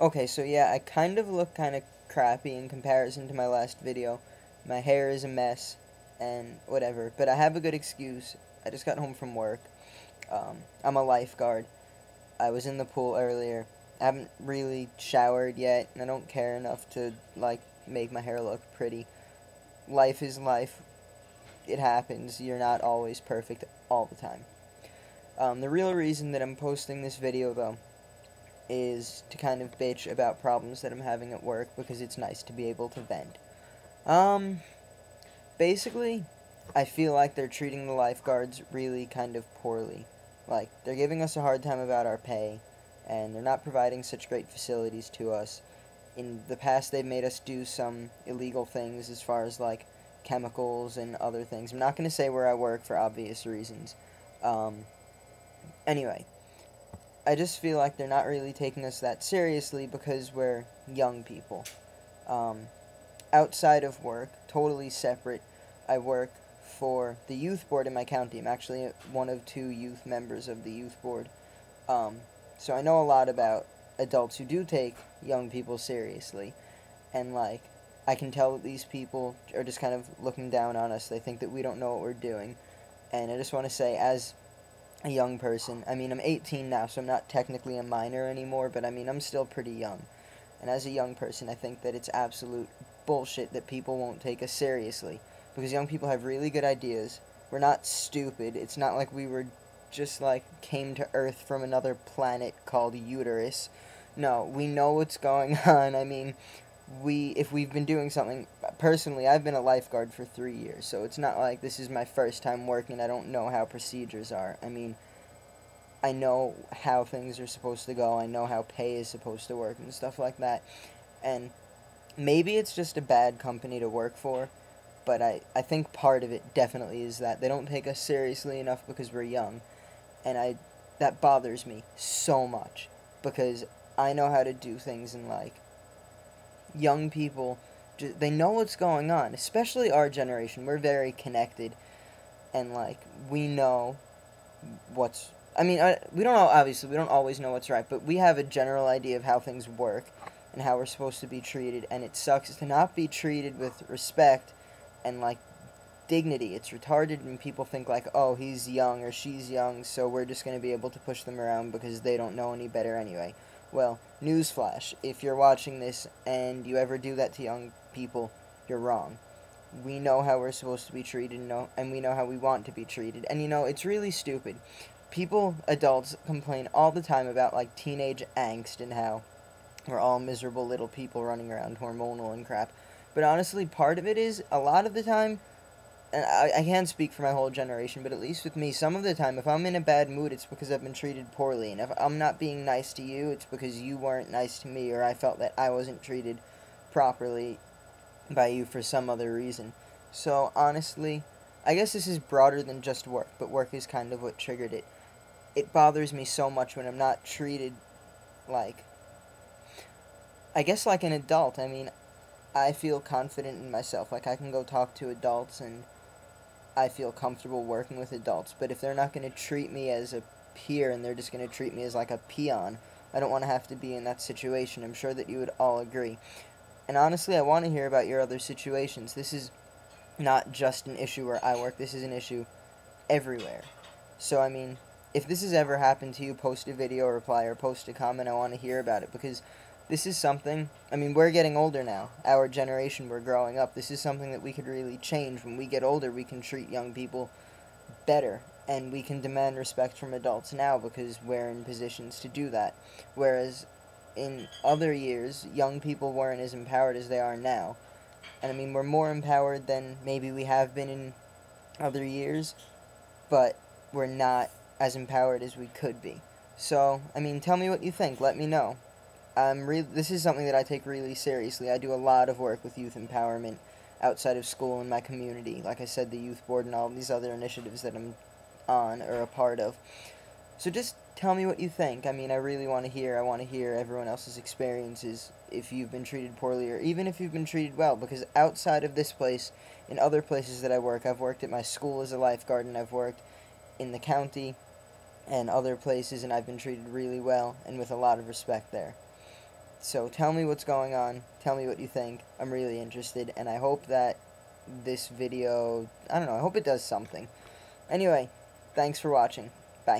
Okay, so yeah, I kind of look kind of crappy in comparison to my last video. My hair is a mess and whatever, but I have a good excuse. I just got home from work. I'm a lifeguard. I was in the pool earlier. I haven't really showered yet, and I don't care enough to, like, make my hair look pretty. Life is life. It happens. You're not always perfect all the time. The real reason that I'm posting this video, though, is to kind of bitch about problems that I'm having at work because it's nice to be able to vent. Um, Basically, I feel like they're treating the lifeguards really kind of poorly. Like, they're giving us a hard time about our pay, and they're not providing such great facilities to us. In the past, they've made us do some illegal things as far as, like, chemicals and other things. I'm not going to say where I work for obvious reasons. Um, anyway, I just feel like they're not really taking us that seriously because we're young people. Um, Outside of work, totally separate, I work for the youth board in my county. I'm actually one of two youth members of the youth board. Um, so I know a lot about adults who do take young people seriously. And, like, I can tell that these people are just kind of looking down on us. They think that we don't know what we're doing. And I just want to say, as a young person, I mean, I'm 18 now, so I'm not technically a minor anymore, but I mean, I'm still pretty young. And as a young person, I think that it's absolute bullshit that people won't take us seriously. Because young people have really good ideas. We're not stupid. It's not like we were just, like, came to Earth from another planet called Uterus. No, we know what's going on. I mean, if we've been doing something, personally, I've been a lifeguard for 3 years, so it's not like this is my first time working. I don't know how procedures are. I mean, I know how things are supposed to go. I know how pay is supposed to work and stuff like that. And maybe it's just a bad company to work for, but I think part of it definitely is that they don't take us seriously enough because we're young. And that bothers me so much because I know how to do things, and, like, young people, they know what's going on, especially our generation. We're very connected, and, like, we know what's I mean, we don't know, obviously we don't always know what's right, but we have a general idea of how things work and how we're supposed to be treated, and it sucks to not be treated with respect and, like, dignity. It's retarded when people think, like, oh, he's young or she's young, so we're just going to be able to push them around because they don't know any better anyway. Well, newsflash, if you're watching this and you ever do that to young people, you're wrong. We know how we're supposed to be treated, and we know how we want to be treated. And, it's really stupid. People, adults, complain all the time about, like, teenage angst and how we're all miserable little people running around hormonal and crap. But honestly, part of it is, a lot of the time, and I can't speak for my whole generation, but at least with me, some of the time, if I'm in a bad mood, it's because I've been treated poorly. And if I'm not being nice to you, it's because you weren't nice to me, or I felt that I wasn't treated properly by you for some other reason. So, honestly, I guess this is broader than just work, but work is kind of what triggered it. It bothers me so much when I'm not treated like, I guess, like an adult. I mean, I feel confident in myself. Like, I can go talk to adults, and I feel comfortable working with adults. But if they're not going to treat me as a peer and they're just going to treat me as, like, a peon, I don't want to have to be in that situation. I'm sure that you would all agree. And honestly, I want to hear about your other situations. This is not just an issue where I work, this is an issue everywhere. So, I mean, if this has ever happened to you, post a video reply or post a comment. I want to hear about it because this is something, I mean, we're getting older now. Our generation, we're growing up. This is something that we could really change. When we get older, we can treat young people better, and we can demand respect from adults now because we're in positions to do that. Whereas in other years, young people weren't as empowered as they are now. And I mean, we're more empowered than maybe we have been in other years, but we're not as empowered as we could be. So, I mean, tell me what you think. Let me know. This is something that I take really seriously. I do a lot of work with youth empowerment outside of school in my community. Like I said, the youth board and all these other initiatives that I'm on or a part of. So just tell me what you think. I mean, I really want to hear. I want to hear everyone else's experiences if you've been treated poorly or even if you've been treated well. Because outside of this place, in other places that I work, I've worked at my school as a lifeguard, and I've worked in the county and other places, and I've been treated really well and with a lot of respect there. So tell me what's going on. Tell me what you think. I'm really interested, and I hope that this video, I don't know, I hope it does something. Anyway, thanks for watching.